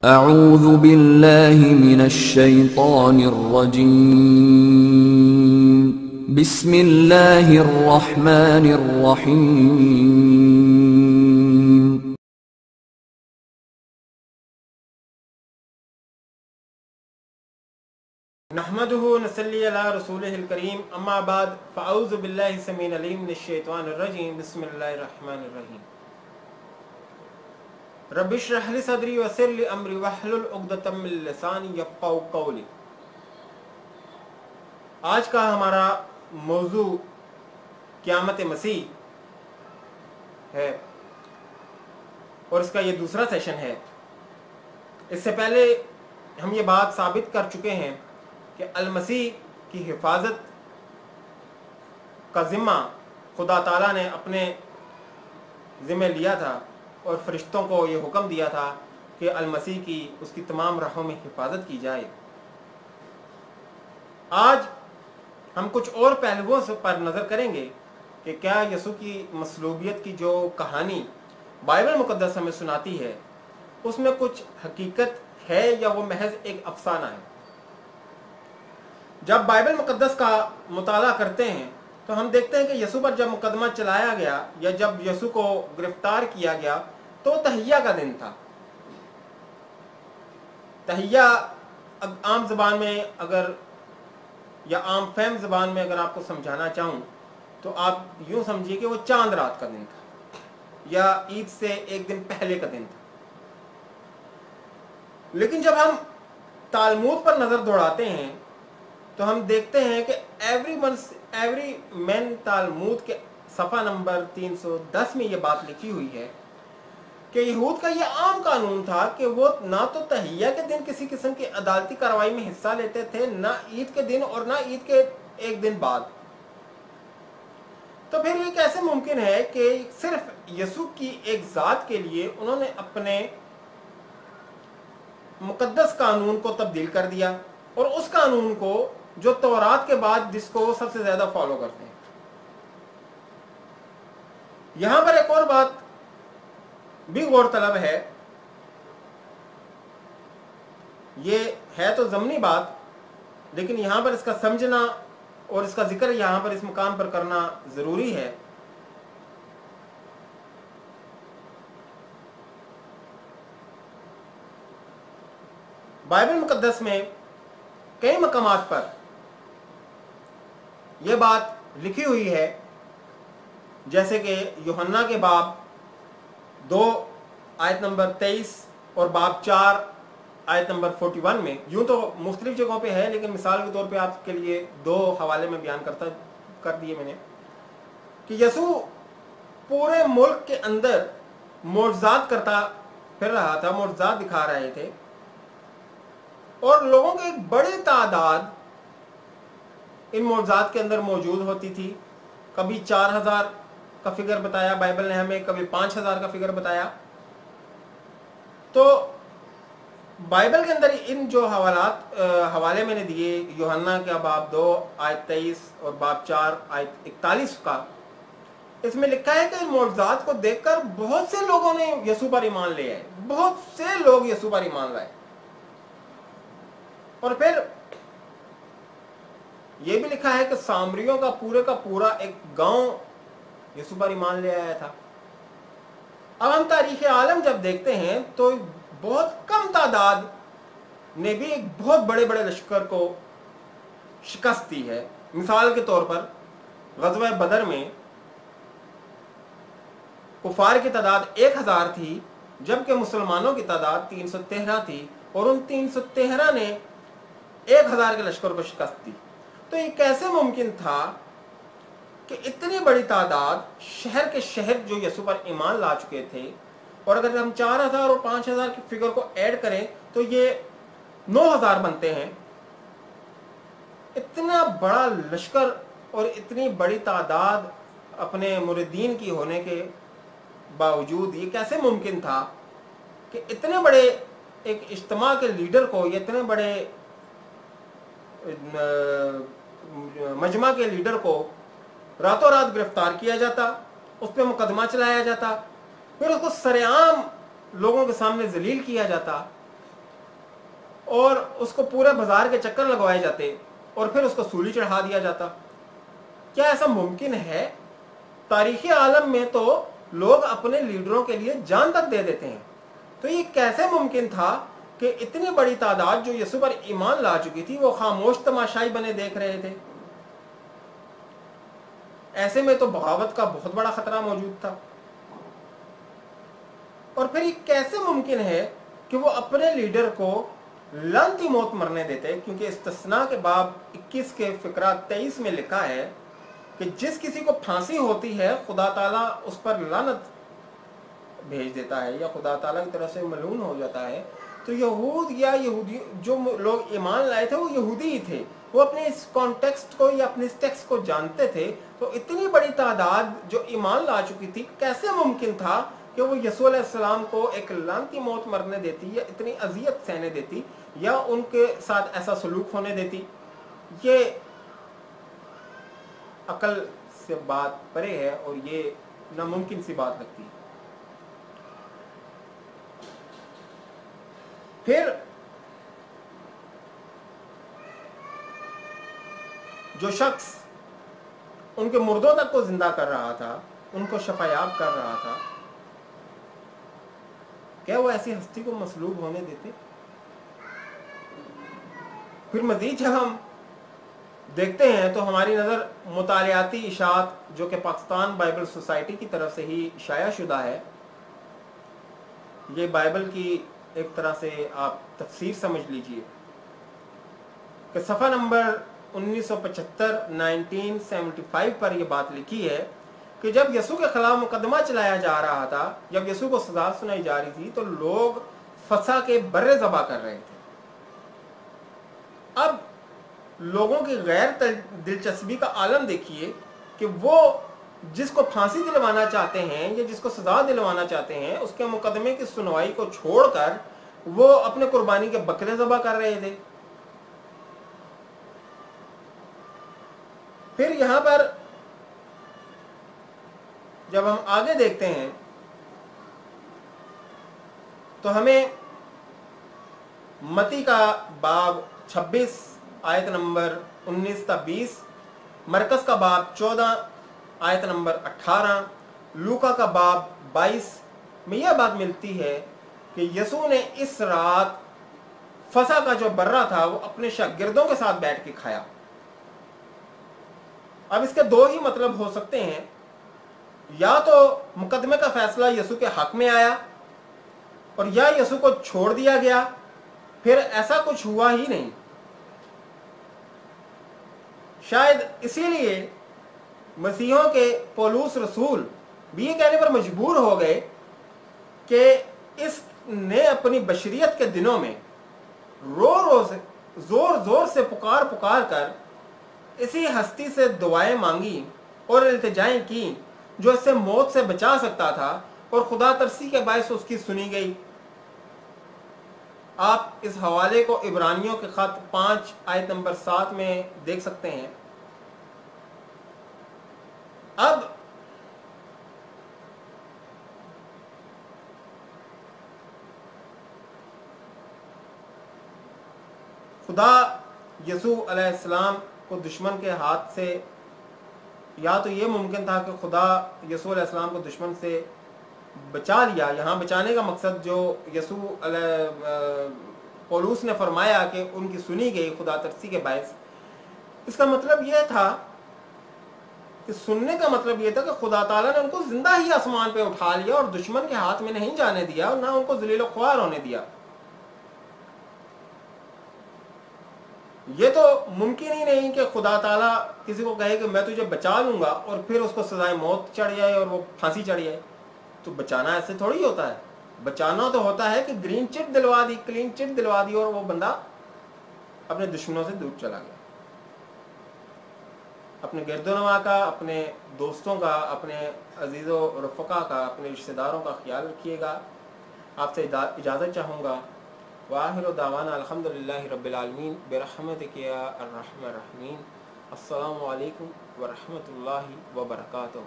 اعوذ باللہ من الشیطان الرجیم بسم اللہ الرحمن الرحیم نحمده نصلی علی رسولہ الکریم اما بعد فاعوذ باللہ السمیع العلیم من الشیطان الرجیم بسم اللہ الرحمن الرحیم رب اشرح لی صدری ویسر لی امری واحلل عقدۃ من لسانی یفقہوا قولی۔ آج کا ہمارا موضوع قیامت مسیح ہے اور اس کا یہ دوسرا سیشن ہے۔ اس سے پہلے ہم یہ بات ثابت کر چکے ہیں کہ المسیح کی حفاظت کا ذمہ خدا تعالیٰ نے اپنے ذمہ لیا تھا اور فرشتوں کو یہ حکم دیا تھا کہ المسیح کی اس کی تمام راہوں میں حفاظت کی جائے۔ آج ہم کچھ اور پہلوؤں پر نظر کریں گے کہ کیا یسوع کی مصلوبیت کی جو کہانی بائبل مقدس ہمیں سناتی ہے اس میں کچھ حقیقت ہے یا وہ محض ایک افسانہ ہے۔ جب بائبل مقدس کا مطالعہ کرتے ہیں تو ہم دیکھتے ہیں کہ یسوع پر جب مقدمہ چلایا گیا یا جب یسوع کو گرفتار کیا گیا تو تہیہ کا دن تھا۔ تہیہ عام زبان میں اگر یا عام فہم زبان میں اگر آپ کو سمجھانا چاہوں تو آپ یوں سمجھیے کہ وہ چاند رات کا دن تھا یا عید سے ایک دن پہلے کا دن تھا۔ لیکن جب ہم تالمود پر نظر دوڑاتے ہیں تو ہم دیکھتے ہیں کہ ایوری مین تالمود کے صفحہ نمبر 310 میں یہ بات لکھی ہوئی ہے کہ یہود کا یہ عام قانون تھا کہ وہ نہ تو تہیہ کے دن کسی قسم کی عدالتی کارروائی میں حصہ لیتے تھے، نہ عید کے دن اور نہ عید کے ایک دن بعد۔ تو پھر یہ کیسے ممکن ہے کہ صرف یسوع کی ایک ذات کے لیے انہوں نے اپنے مقدس قانون کو تبدیل کر دیا اور اس قانون کو جو تورات کے بعد جس کو وہ سب سے زیادہ فالو کرتے ہیں۔ یہاں پر ایک اور بات بھی غور طلب ہے، یہ ہے تو ضمنی بات لیکن یہاں پر اس کا سمجھنا اور اس کا ذکر یہاں پر اس مقام پر کرنا ضروری ہے۔ بائبل مقدس میں کئی مقامات پر یہ بات لکھی ہوئی ہے، جیسے کہ یوحنا کے باب 2 آیت نمبر 23 اور باب 4 آیت نمبر 41 میں، یوں تو مختلف جگہوں پہ ہے لیکن مثال کے طور پہ آپ کے لیے 2 حوالے میں بیان کر دیے میں نے کہ یسوع پورے ملک کے اندر معجزات کرتا پھر رہا تھا، معجزات دکھا رہے تھے اور لوگوں کی ایک بڑی تعداد ان معجزات کے اندر موجود ہوتی تھی۔ کبھی 4000 کا فگر بتایا بائبل نے ہمیں، کبھی 5000 کا فگر بتایا۔ تو بائبل کے اندر ان جو حوالے میں نے دیے، یوحنا کا باب 2 آیت 23 اور باب 4 آیت 41 کا، اس میں لکھا ہے کہ ان معجزات کو دیکھ کر بہت سے لوگوں نے یسوع پر ایمان لے آئے، بہت سے لوگ یسوع پر ایمان لائے۔ اور پھر یہ بھی لکھا ہے کہ سامریوں کا پورا ایک گاؤں یسوع پر ایمان لے آیا تھا۔ اب ہم تاریخ عالم جب دیکھتے ہیں تو بہت کم تعداد نے بھی ایک بہت بڑے لشکر کو شکست دی ہے۔ مثال کے طور پر غزوہ بدر میں کفار کی تعداد 1000 تھی جبکہ مسلمانوں کی تعداد 313 تھی اور ان 313 نے 1000 کے لشکر کو شکست دی۔ تو یہ کیسے ممکن تھا کہ اتنی بڑی تعداد شہر کے شہر جو یسوع پر ایمان لا چکے تھے، اور اگر ہم 4000 اور 5000 کی فگر کو ایڈ کریں تو یہ 9000 بنتے ہیں۔ اتنا بڑا لشکر اور اتنی بڑی تعداد اپنے مریدین کی ہونے کے باوجود یہ کیسے ممکن تھا کہ اتنے بڑے ایک اجتماع کے لیڈر کو، یہ اتنے بڑے مجمع کے لیڈر کو راتوں رات گرفتار کیا جاتا، اس پہ مقدمہ چلایا جاتا، پھر اس کو سرعام لوگوں کے سامنے ذلیل کیا جاتا اور اس کو پورے بازار کے چکر لگوائے جاتے اور پھر اس کو سولی چڑھا دیا جاتا. کیا ایسا ممکن ہے؟ تاریخ عالم میں تو لوگ اپنے لیڈروں کے لیے جان تک دے دیتے ہیں. تو یہ کیسے ممکن تھا کہ اتنی بڑی تعداد جو یسوع پر ایمان لا چکی تھی وہ خاموش تماشائی بنے دیکھ رہے تھے؟ ایسے میں تو بغاوت کا بہت بڑا خطرہ موجود تھا. اور پھر یہ کیسے ممکن ہے کہ وہ اپنے لیڈر کو لعنتی موت مرنے دیتے؟ کیونکہ استثناء کے باب 21 کے فقرہ 23 میں لکھا ہے کہ جس کسی کو پھانسی ہوتی ہے خدا تعالیٰ اس پر لعنت بھیج دیتا ہے یا خدا تعالیٰ کی طرف سے ملعون ہو جاتا ہے. تو یہود یا یہودی جو لوگ ایمان لائے تھے وہ یہودی ہی تھے، وہ اپنے اس کانٹیکسٹ کو یا اپنے اس ٹیکسٹ کو جانتے تھے. تو اتنی بڑی تعداد جو ایمان لا چکی تھی، کیسے ممکن تھا کہ وہ یسوع علیہ السلام کو ایک لعنتی موت مرنے دیتی یا اتنی اذیت سہنے دیتی یا ان کے ساتھ ایسا سلوک ہونے دیتی؟ یہ عقل سے بات پرے ہے اور یہ ناممکن سی بات لگتی ہے. پھر جو شخص ان کے مردوں تک کو زندہ کر رہا تھا، ان کو شفایاب کر رہا تھا، کیا وہ ایسی ہستی کو مصلوب ہونے دیتے؟ پھر مزید جب ہم دیکھتے ہیں تو ہماری نظر مطالعاتی اشاعت جو کہ پاکستان بائبل سوسائٹی کی طرف سے ہی شائع شدہ ہے، یہ بائبل کی ایک طرح سے آپ تفسیر سمجھ لیجئے کہ صفحہ نمبر 1975 پر یہ بات لکھی ہے کہ جب یسوع کے خلاف مقدمہ چلایا جا رہا تھا، جب یسوع کو سزا سنائی جا رہی تھی تو لوگ فسا کے برے ذبح کر رہے تھے. اب لوگوں کی غیر دلچسپی کا عالم دیکھیے کہ وہ جس کو پھانسی دلوانا چاہتے ہیں یا جس کو سزا دلوانا چاہتے ہیں اس کے مقدمے کی سنوائی کو چھوڑ کر وہ اپنے قربانی کے بکرے ذبح کر رہے تھے. پھر یہاں پر جب ہم آگے دیکھتے ہیں تو ہمیں متی کا باب 26 آیت نمبر 19 تا 20، مرکز کا باب 14 آیت نمبر 18، لوکا کا باب 22 میں یہ بات ملتی ہے کہ یسوع نے اس رات فسح کا جو برہ تھا وہ اپنے شاگردوں کے ساتھ بیٹھ کے کھایا. اب اس کے دو ہی مطلب ہو سکتے ہیں، یا تو مقدمے کا فیصلہ یسوع کے حق میں آیا اور یا یسوع کو چھوڑ دیا گیا، پھر ایسا کچھ ہوا ہی نہیں. شاید اسی لیے مسیحوں کے پولس رسول بھی یہ کہنے پر مجبور ہو گئے کہ اس نے اپنی بشریت کے دنوں میں زور زور سے پکار کر اسی ہستی سے دعائیں مانگی اور التجائیں کی جو اس سے موت سے بچا سکتا تھا، اور خدا ترسی کے باعث اس کی سنی گئی. آپ اس حوالے کو عبرانیوں کے خط 5 آیت نمبر 7 میں دیکھ سکتے ہیں. اب خدا یسوع علیہ السلام کو دشمن کے ہاتھ سے، یا تو یہ ممکن تھا کہ خدا یسوع علیہ السلام کو دشمن سے بچا لیا. یہاں بچانے کا مقصد جو یسوع علیہ پولس نے فرمایا کہ ان کی سنی گئی خدا ترسی کے باعث، اس کا مطلب یہ تھا کہ سننے کا مطلب یہ تھا کہ خدا تعالیٰ نے ان کو زندہ ہی آسمان پہ اٹھا لیا اور دشمن کے ہاتھ میں نہیں جانے دیا اور نہ ان کو ذلیل و خوار ہونے دیا. یہ تو ممکن ہی نہیں کہ خدا تعالیٰ کسی کو کہے کہ میں تجھے بچا لوں گا اور پھر اس کو سزائے موت چڑھ جائے اور وہ پھانسی چڑھ جائے. تو بچانا ایسے تھوڑی ہوتا ہے. بچانا تو ہوتا ہے کہ گرین چٹ دلوا دی، کلین چٹ دلوا دی اور وہ بندہ اپنے دشمنوں سے دور چلا گیا. اپنے گرد و نواح کا، اپنے دوستوں کا، اپنے عزیز و رفقا کا، اپنے رشتہ داروں کا خیال رکھیے گا. آپ سے اجازت چاہوں گا. وآخر دعوانا الحمدللہ رب العالمین برحمتک یا ارحم الراحمین. السلام علیکم ورحمۃ اللہ وبرکاتہ.